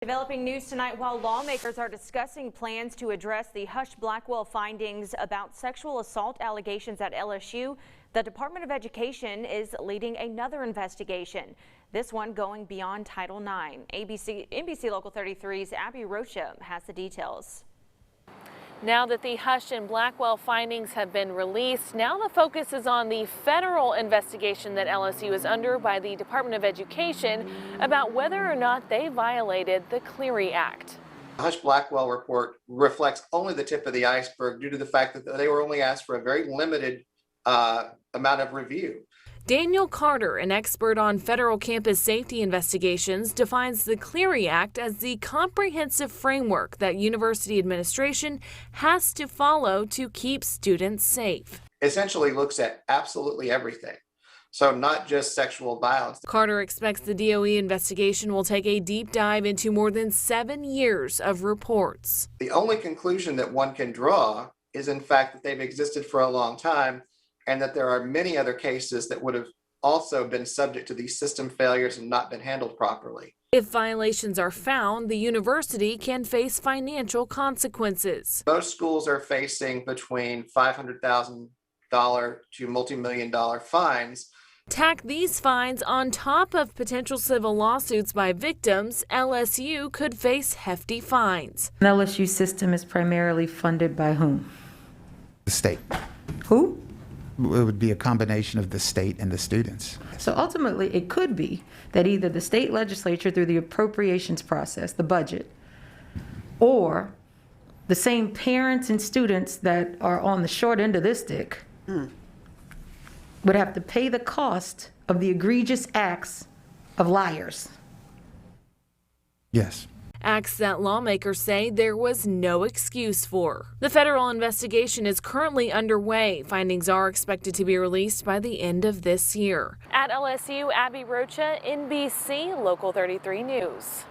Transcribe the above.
Developing news tonight while lawmakers are discussing plans to address the Hush Blackwell findings about sexual assault allegations at LSU. The Department of Education is leading another investigation, this one going beyond Title IX. NBC Local 33's Abby Rocha has the details. Now that the Hush and Blackwell findings have been released, now the focus is on the federal investigation that LSU is under by the Department of Education about whether or not they violated the Clery Act. The Hush Blackwell report reflects only the tip of the iceberg due to the fact that they were only asked for a very limited amount of review. Daniel Carter, an expert on federal campus safety investigations, defines the Clery Act as the comprehensive framework that university administration has to follow to keep students safe. Essentially looks at absolutely everything, so not just sexual violence. Carter expects the DOE investigation will take a deep dive into more than 7 years of reports. The only conclusion that one can draw is, in fact, that they've existed for a long time, and that there are many other cases that would have also been subject to these system failures and not been handled properly. If violations are found, the university can face financial consequences. Most schools are facing between $500,000 to multi-million-dollar fines. Tack these fines on top of potential civil lawsuits by victims, LSU could face hefty fines. The LSU system is primarily funded by whom? The state. Who? It would be a combination of the state and the students. So ultimately, it could be that either the state legislature through the appropriations process, the budget, or the same parents and students that are on the short end of this stick would have to pay the cost of the egregious acts of liars. Yes. Acts that lawmakers say there was no excuse for. The federal investigation is currently underway. Findings are expected to be released by the end of this year. At LSU, Abby Rocha, NBC Local 33 News.